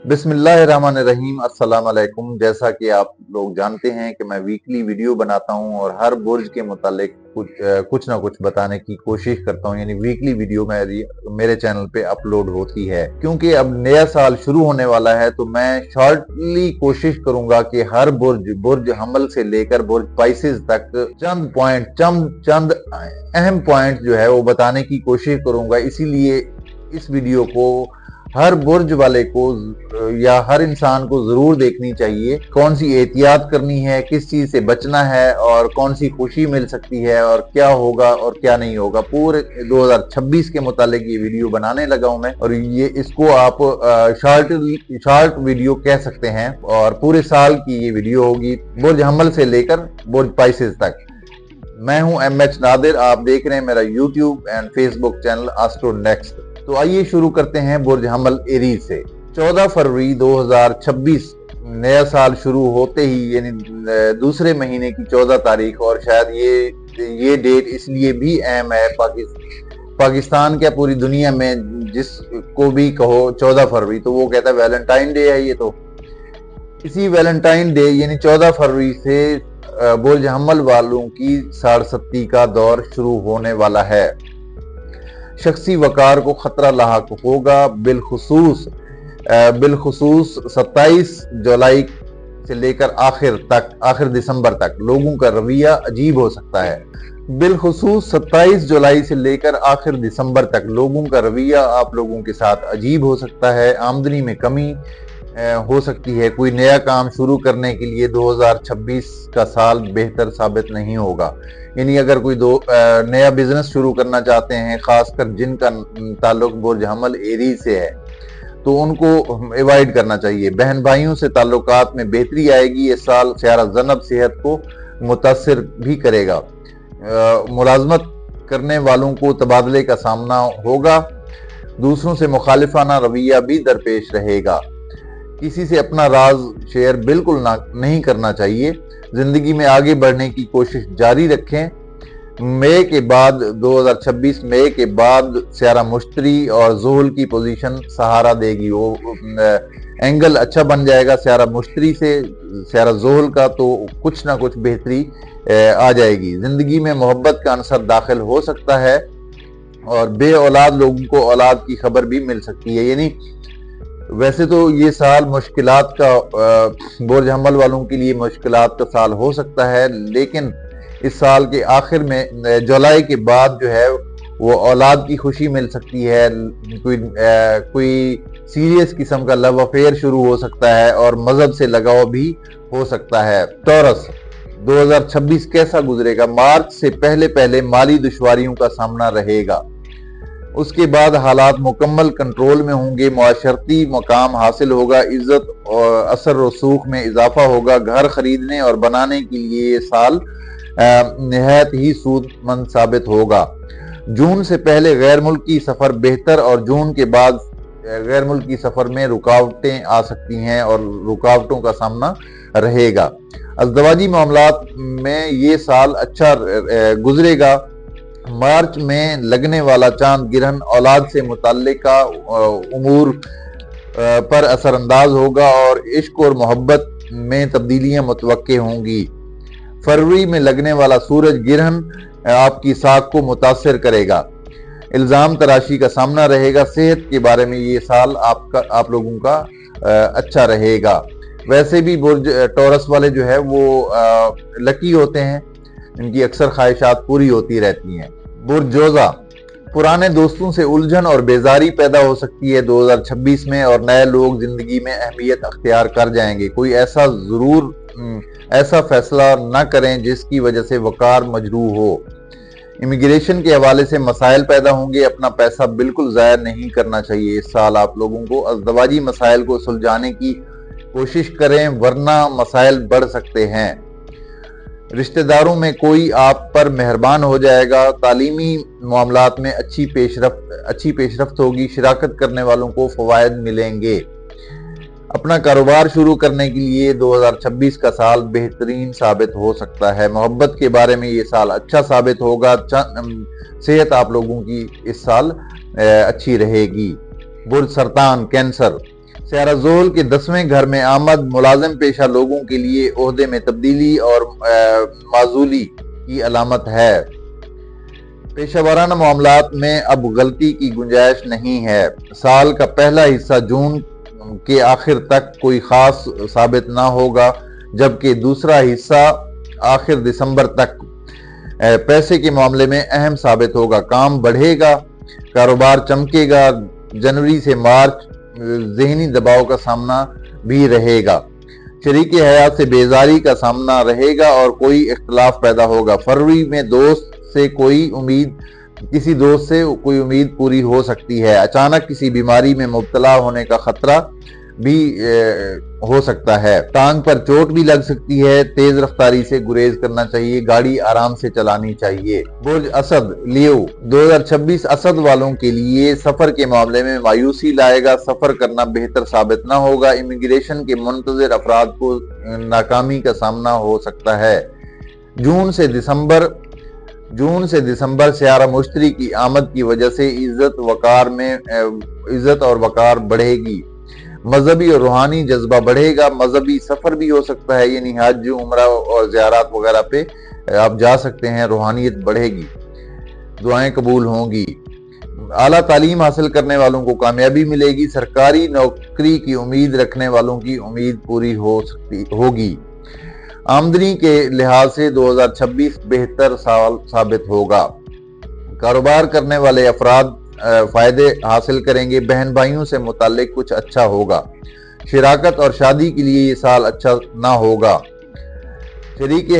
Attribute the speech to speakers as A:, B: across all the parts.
A: बिस्मिल्लाहिर्रहमानिर्रहीम। अस्सलाम वालेकुम। जैसा कि आप लोग जानते हैं कि मैं वीकली वीडियो बनाता हूं और हर बुर्ज के मुतालिक कुछ ना कुछ बताने की कोशिश करता हूं, यानी वीकली वीडियो मेरे चैनल पे अपलोड होती है। क्योंकि अब नया साल शुरू होने वाला है तो मैं शॉर्टली कोशिश करूंगा कि हर बुर्ज हमल से लेकर बुर्ज पाइसेस तक चंद अहम पॉइंट जो है वो बताने की कोशिश करूंगा। इसीलिए इस वीडियो को हर बुर्ज वाले को या हर इंसान को जरूर देखनी चाहिए। कौन सी एहतियात करनी है, किस चीज से बचना है और कौन सी खुशी मिल सकती है और क्या होगा और क्या नहीं होगा, पूरे 2026 के मुतालिक ये वीडियो बनाने लगा हूं मैं। और ये इसको आप शॉर्ट वीडियो कह सकते हैं और पूरे साल की ये वीडियो होगी, बुर्ज हमल से लेकर बुर्ज पाइसेस तक। मैं हूं MH नादिर, आप देख रहे हैं मेरा यूट्यूब एंड फेसबुक चैनल एस्ट्रोनेक्स्ट। तो आइए शुरू करते हैं बुर्ज हमल एरीज से। 14 फरवरी 2026 नया साल शुरू होते ही, यानी दूसरे महीने की 14 तारीख, और शायद ये डेट इसलिए भी अहम है पाकिस्तान क्या पूरी दुनिया में जिसको भी कहो 14 फरवरी तो वो कहता है वैलेंटाइन डे है। ये तो इसी वैलेंटाइन डे यानी 14 फरवरी से बुर्ज हमल वालों की साड़सती का दौर शुरू होने वाला है। शख्सी वकार को खतरा लाहक होगा। बिलखुसूस 27 जुलाई से लेकर आखिर दिसंबर तक लोगों का रवैया अजीब हो सकता है। बिलखुसूस 27 जुलाई से लेकर आखिर दिसंबर तक लोगों का रवैया आप लोगों के साथ अजीब हो सकता है। आमदनी में कमी हो सकती है। कोई नया काम शुरू करने के लिए 2026 का साल बेहतर साबित नहीं होगा। यानी अगर कोई नया बिजनेस शुरू करना चाहते हैं, खासकर जिनका ताल्लुक बुर्ज हमल एरी से है, तो उनको अवॉइड करना चाहिए। बहन भाइयों से ताल्लुकात में बेहतरी आएगी। ये साल स्यारा ज़नब सेहत को मुतासिर भी करेगा। मुलाजमत करने वालों को तबादले का सामना होगा। दूसरों से मुखालिफाना रवैया भी दरपेश रहेगा। किसी से अपना राज शेयर बिल्कुल नहीं करना चाहिए। जिंदगी में आगे बढ़ने की कोशिश जारी रखें। 2026 मई के बाद स्यारा मुश्तरी और ज़ोहल की पोजीशन सहारा देगी। वो एंगल अच्छा बन जाएगा स्यारा मुश्तरी से स्यारा ज़ोहल का, तो कुछ ना कुछ बेहतरी आ जाएगी। जिंदगी में मोहब्बत का अंसर दाखिल हो सकता है और बे औलाद लोगों को औलाद की खबर भी मिल सकती है। यानी वैसे तो ये साल मुश्किलात का बुर्ज हमल वालों के लिए मुश्किलात का साल हो सकता है, लेकिन इस साल के आखिर में जुलाई के बाद जो है वो औलाद की खुशी मिल सकती है। कोई सीरियस किस्म का लव अफेयर शुरू हो सकता है और मजहब से लगाव भी हो सकता है। टॉरस 2026 कैसा गुजरेगा? मार्च से पहले माली दुश्वारियों का सामना रहेगा। उसके बाद हालात मुकम्मल कंट्रोल में होंगे। मुआशरती मकाम हासिल होगा। इज्जत और असर रसूख में इजाफा होगा। घर खरीदने और बनाने के लिए ये साल निहायत ही सूदमंद साबित होगा। जून से पहले गैर मुल्की सफर बेहतर और जून के बाद गैर मुल्की सफर में रुकावटें आ सकती हैं और रुकावटों का सामना रहेगा। अज़दवाजी मामलात में ये साल अच्छा गुजरेगा। मार्च में लगने वाला चांद गिरहन औलाद से मुताल्लिका उमूर पर असरअंदाज होगा और इश्क और मोहब्बत में तब्दीलियां मुतवक्के होंगी। फरवरी में लगने वाला सूरज गिरहन आपकी साख को मुतासिर करेगा। इल्जाम तराशी का सामना रहेगा। सेहत के बारे में ये साल आप लोगों का अच्छा रहेगा। वैसे भी बुर्ज टॉरस वाले जो है वो लकी होते हैं, इनकी अक्सर ख्वाहिशात पूरी होती रहती हैं। बुर्ज जोजा पुराने दोस्तों से उलझन और बेजारी पैदा हो सकती है 2026 में और नए लोग जिंदगी में अहमियत अख्तियार कर जाएंगे। कोई ऐसा फैसला न करें जिसकी वजह से वकार मजरूह हो। इमिग्रेशन के हवाले से मसाइल पैदा होंगे। अपना पैसा बिल्कुल ज़ाया नहीं करना चाहिए इस साल आप लोगों को। अज़दवाजी मसाइल को सुलझाने की कोशिश करें वरना मसाइल बढ़ सकते हैं। रिश्तेदारों में कोई आप पर मेहरबान हो जाएगा। तालीमी मामलात में अच्छी पेशरफ्त होगी। शिराकत करने वालों को फवायद मिलेंगे। अपना कारोबार शुरू करने के लिए 2026 का साल बेहतरीन साबित हो सकता है। मोहब्बत के बारे में ये साल अच्छा साबित होगा। सेहत आप लोगों की इस साल अच्छी रहेगी। बुर्ज सरतान कैंसर سیارہ زحل کے 10ویں گھر میں آمد ملازم پیشہ لوگوں کے لیے عہدے میں تبدیلی اور معزولی کی علامت ہے۔ پیشہ ورانہ معاملات میں اب غلطی کی گنجائش نہیں ہے۔ سال کا پہلا حصہ جون کے آخر تک کوئی خاص ثابت نہ ہوگا، جبکہ دوسرا حصہ آخر دسمبر تک پیسے کے معاملے میں اہم ثابت ہوگا۔ کام بڑھے گا، کاروبار چمکے گا۔ جنوری سے مارچ ذہنی دباؤ کا سامنا بھی رہے گا، شریک حیات سے بیزاری کا سامنا رہے گا اور کوئی اختلاف پیدا ہوگا۔ فروری میں کسی دوست سے کوئی امید پوری ہو سکتی ہے۔ اچانک کسی بیماری میں مبتلا ہونے کا خطرہ بھی ہو سکتا ہے۔ ٹانگ پر چوٹ بھی لگ سکتی ہے، تیز رفتاری سے گریز کرنا چاہیے، گاڑی آرام سے چلانی چاہیے۔ برج اسد لیو 2026 اسد والوں کے لیے سفر کے معاملے میں مایوسی لائے گا، سفر کرنا بہتر ثابت نہ ہوگا۔ امیگریشن کے منتظر افراد کو ناکامی کا سامنا ہو سکتا ہے۔ جون سے دسمبر سیارہ مشتری کی آمد کی وجہ سے عزت اور وقار بڑھے گی، مذہبی اور روحانی جذبہ بڑھے گا، مذہبی سفر بھی ہو سکتا ہے، یعنی حج، عمرہ اور زیارات وغیرہ پہ آپ جا سکتے ہیں، روحانیت بڑھے گی، دعائیں قبول ہوں گی۔ اعلیٰ تعلیم حاصل کرنے والوں کو کامیابی ملے گی، سرکاری نوکری کی امید رکھنے والوں کی امید پوری ہوگی۔ آمدنی کے لحاظ سے 2026 بہتر سال ثابت ہوگا۔ کاروبار کرنے والے افراد فائدے حاصل کریں گے، بہن بھائیوں سے متعلق کچھ اچھا ہوگا۔ شراکت اور شادی کے لیے یہ سال اچھا نہ ہوگا۔ شریک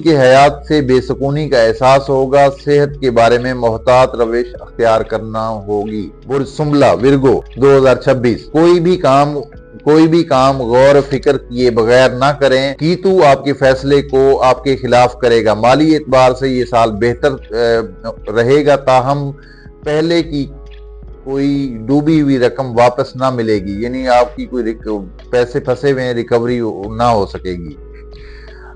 A: حیات سے بے سکونی کا احساس ہوگا، صحت کے بارے میں محتاط روش اختیار کرنا ہوگی۔ برج سنبلہ ورگو 2026 کوئی بھی کام غور و فکر کیے بغیر نہ کریں، کیتو آپ کے فیصلے کو آپ کے خلاف کرے گا۔ مالی اعتبار سے یہ سال بہتر رہے گا، تاہم پہلے کی کوئی ڈوبی ہوئی رقم واپس نہ ملے گی، یعنی آپ کی کوئی پیسے پھنسے ہوئے ریکوری نہ ہو سکے گی۔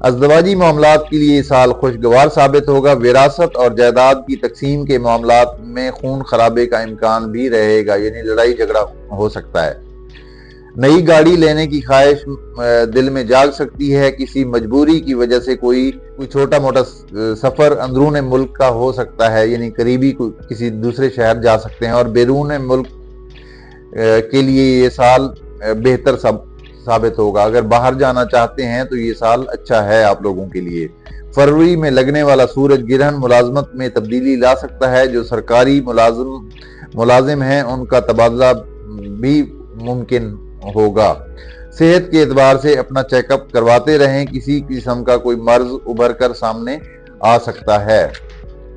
A: ازدواجی معاملات کے لیے یہ سال خوشگوار ثابت ہوگا۔ وراثت اور جائیداد کی تقسیم کے معاملات میں خون خرابے کا امکان بھی رہے گا، یعنی لڑائی جھگڑا ہو سکتا ہے۔ نئی گاڑی لینے کی خواہش دل میں جاگ سکتی ہے، کسی مجبوری کی وجہ سے کوئی چھوٹا موٹا سفر اندرون ملک کا ہو سکتا ہے، یعنی قریبی کسی دوسرے شہر جا سکتے ہیں، اور بیرون ملک کے لیے یہ سال بہتر ثابت ہوگا۔ اگر باہر جانا چاہتے ہیں تو یہ سال اچھا ہے آپ لوگوں کے لیے۔ فروری میں لگنے والا سورج گرہن ملازمت میں تبدیلی لا سکتا ہے، جو سرکاری ملازم ہیں ان کا تبادلہ بھی ممکن ہوگا۔ صحت کے اعتبار سے اپنا چیک اپ کرواتے رہیں، کسی قسم کا کوئی مرض ابھر کر سامنے آ سکتا ہے۔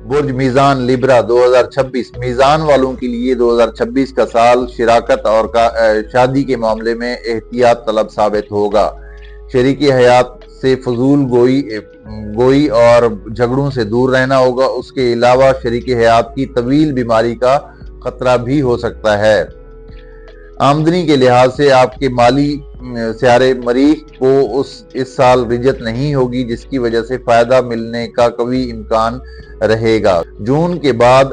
A: برج میزان لیبرا 2026 میزان والوں کے لیے 2026 کا سال شراکت اور شادی کے معاملے میں احتیاط طلب ثابت ہوگا۔ شریک حیات سے فضول گوئی اور جھگڑوں سے دور رہنا ہوگا۔ اس کے علاوہ شریک حیات کی طویل بیماری کا خطرہ بھی ہو سکتا ہے۔ آمدنی کے لحاظ سے آپ کے مالی سیارے مریخ کو اس سال رجت نہیں ہوگی، جس کی وجہ سے فائدہ ملنے کا قوی امکان رہے گا۔ جون کے بعد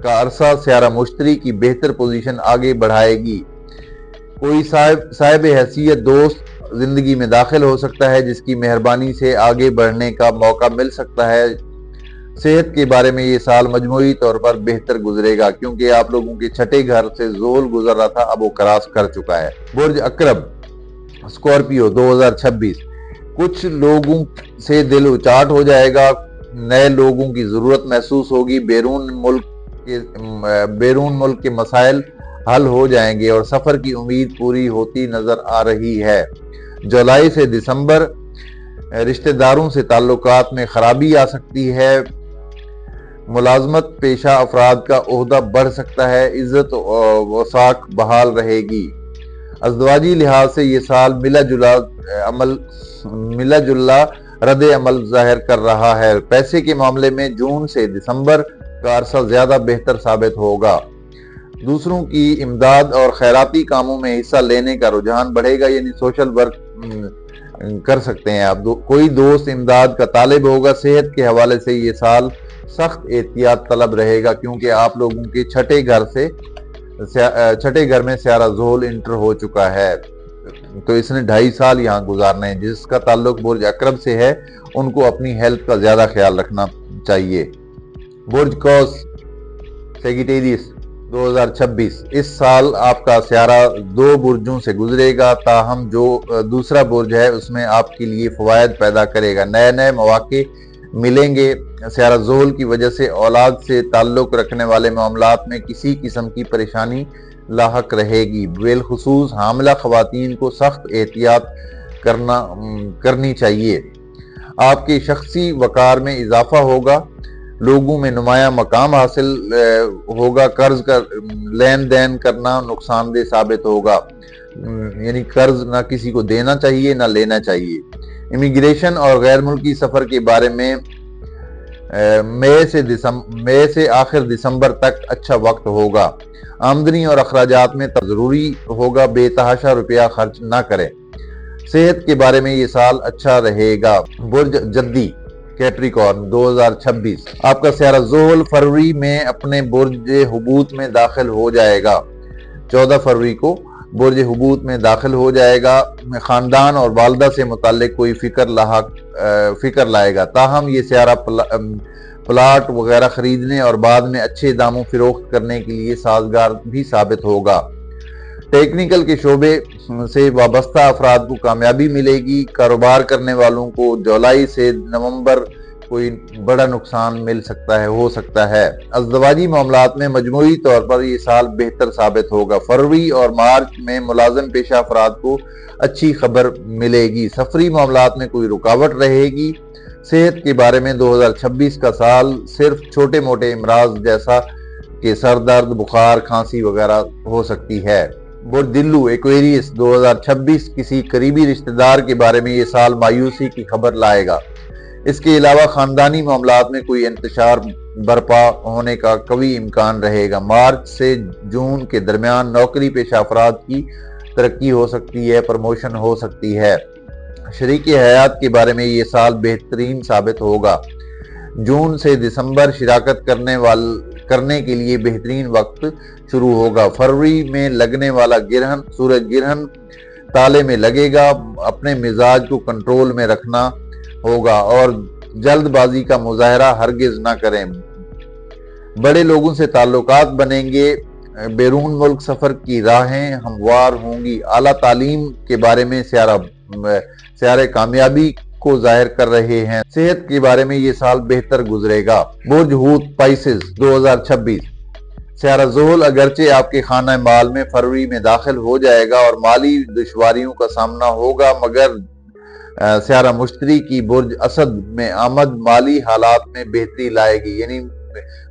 A: کا عرصہ سیارہ مشتری کی بہتر پوزیشن آگے بڑھائے گی۔ کوئی صاحب حیثیت دوست زندگی میں داخل ہو سکتا ہے، جس کی مہربانی سے آگے بڑھنے کا موقع مل سکتا ہے۔ صحت کے بارے میں یہ سال مجموعی طور پر بہتر گزرے گا، کیونکہ آپ لوگوں کے چھٹے گھر سے زحل گزر رہا تھا، اب وہ کراس کر چکا ہے۔ برج عقرب اسکارپیو 2026 کچھ لوگوں سے دل اچاٹ ہو جائے گا، نئے لوگوں کی ضرورت محسوس ہوگی، بیرون ملک کے مسائل حل ہو جائیں گے اور سفر کی امید پوری ہوتی نظر آ رہی ہے۔ جولائی سے دسمبر رشتہ داروں سے تعلقات میں خرابی آ سکتی ہے، ملازمت پیشہ افراد کا عہدہ بڑھ سکتا ہے، عزت وثاق بحال رہے گی۔ ازدواجی لحاظ سے یہ سال ملا جلا رد عمل ظاہر کر رہا ہے۔ پیسے کے معاملے میں جون سے دسمبر کا عرصہ زیادہ بہتر ثابت ہوگا۔ دوسروں کی امداد اور خیراتی کاموں میں حصہ لینے کا رجحان بڑھے گا، یعنی سوشل ورک کر سکتے ہیں آپ۔ کوئی دوست امداد کا طالب ہوگا۔ صحت کے حوالے سے یہ سال سخت احتیاط طلب رہے گا، کیونکہ آپ لوگوں کے چھٹے گھر سے छठे घर में स्यारा ज़ोहल इंटर हो चुका है, तो इसने 2.5 साल यहाँ गुजारने हैं। जिसका ताल्लुक बुर्ज अकरब से है उनको अपनी हेल्थ का ज्यादा ख्याल रखना चाहिए। बुर्ज कौस सेजिटेरियस 2026, इस साल आपका स्यारा 2 बुर्जों से गुजरेगा, ताहम जो दूसरा बुर्ज है उसमें आपके लिए फवायद पैदा करेगा। नए नए मौके मिलेंगे। स्यारा ज़ोहल की वजह से औलाद से ताल्लुक रखने वाले मामलात में किसी किस्म की परेशानी लाहक रहेगी। बिलखुसूस हामिला खवातीन को सख्त एहतियात करनी चाहिए। आपके शख्सी वकार में इजाफा होगा, लोगों में नुमाया मकाम हासिल होगा। कर्ज का लेन देन करना नुकसानदेह साबित होगा, यानी कर्ज ना किसी को देना चाहिए ना लेना चाहिए। इमिग्रेशन और गैर मुल्की सफर के बारे में मई से आखिर दिसंबर तक अच्छा वक्त होगा। आमदनी और अखराजात में जरूरी होगा बेतहाशा रुपया खर्च ना करें। सेहत के बारे में ये साल अच्छा रहेगा। बुर्ज जद्दी कैप्रिकॉर्न 2026, आपका स्यारा ज़ोहल फरवरी में अपने बुर्ज हुबूत में दाखिल हो जाएगा। 14 फरवरी को बुर्ज हुबूत में दाखिल हो जाएगा। खानदान और वालदा से मुताल्लिक कोई फिक्र लाएगा। ताहम ये स्यारा प्लाट वगैरह खरीदने और बाद में अच्छे दामों फिरोख्त करने के लिए साजगार भी साबित होगा। टेक्निकल के शोबे से वाबस्ता अफराद को कामयाबी मिलेगी। कारोबार करने वालों को जुलाई से नवंबर कोई बड़ा नुकसान हो सकता है। अज़दवाजी मामलात में मजमूई तौर पर ये साल बेहतर साबित होगा। फरवरी और मार्च में मुलाजिम पेशा अफराद को अच्छी खबर मिलेगी। सफरी मामलात में कोई रुकावट रहेगी। सेहत के बारे में 2026 का साल सिर्फ छोटे मोटे इमराज जैसा कि सर दर्द, बुखार, खांसी वगैरह हो सकती है। बुर्ज दिल्लू एक्वेरियस 2026, किसी करीबी रिश्तेदार के बारे में ये साल मायूसी की खबर लाएगा। इसके अलावा खानदानी मामलात में कोई इंतशार बर्पा होने का कवी इम्कान रहेगा। मार्च से जून के दरमियान नौकरी पेशा अफराद की तरक्की हो सकती है, प्रमोशन हो सकती है। शरीके हयात के बारे में ये साल बेहतरीन साबित होगा। जून से दिसंबर शिराकत करने के लिए बेहतरीन वक्त शुरू होगा। फरवरी में लगने वाला सूरज गिरहन ताले में लगेगा। अपने मिजाज को कंट्रोल में रखना होगा और जल्दबाजी का मुजाहरा हरगिज ना करें। बड़े लोगों से ताल्लुकात बनेंगे। बैरून मुल्क सफर की राहें हमवार होंगी। आला तालीम के बारे में स्यारे कामयाबी को जाहिर कर रहे हैं। सेहत के बारे में ये साल बेहतर गुजरेगा। बुर्ज हूत पाइसेस 2026, स्यारा ज़ोहल अगरचे आपके खाना माल में फरवरी में दाखिल हो जाएगा और माली दुश्वारियों का सामना होगा, मगर स्यारा मुश्तरी की बुर्ज असद में आमद माली हालात में बेहतरी लाएगी। यानी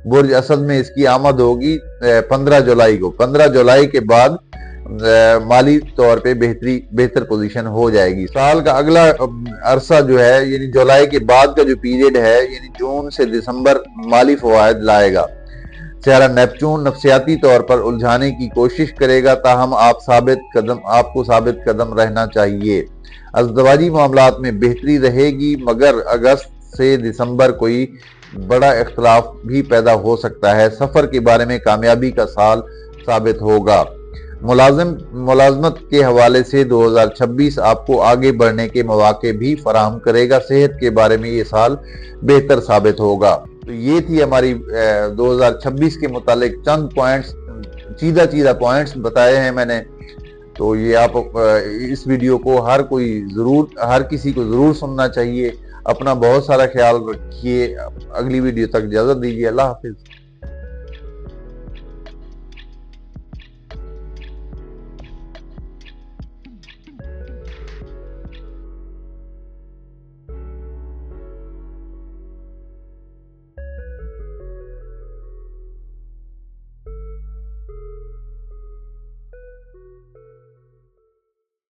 A: बुर्ज असद में इसकी आमद होगी 15 जुलाई को। 15 जुलाई के बाद माली तौर पे बेहतर पोजीशन हो जाएगी। साल का अगला अरसा जो है, यानी जुलाई के बाद का जो पीरियड है, यानी जून से दिसंबर माली फवायद लाएगा। स्यारा नेपच्यून नफ्सियाती तौर पर उलझाने की कोशिश करेगा, ताहम आपको साबित कदम रहना चाहिए। अज़दवाजी मामलात में बेहतरी रहेगी, मगर अगस्त से दिसंबर कोई बड़ा इख्तलाफ भी पैदा हो सकता है। सफर के बारे में कामयाबी का साल साबित होगा। मुलाजमत के हवाले से 2026 आपको आगे बढ़ने के मौके भी फराहम करेगा। सेहत के बारे में ये साल बेहतर साबित होगा। तो ये थी हमारी 2026 के मुतालिक चंद पॉइंट्स, चीदा पॉइंट्स बताए हैं मैंने। तो ये आप इस वीडियो को हर किसी को जरूर सुनना चाहिए। अपना बहुत सारा ख्याल रखिए। अगली वीडियो तक इजाजत दीजिए। अल्लाह हाफिज।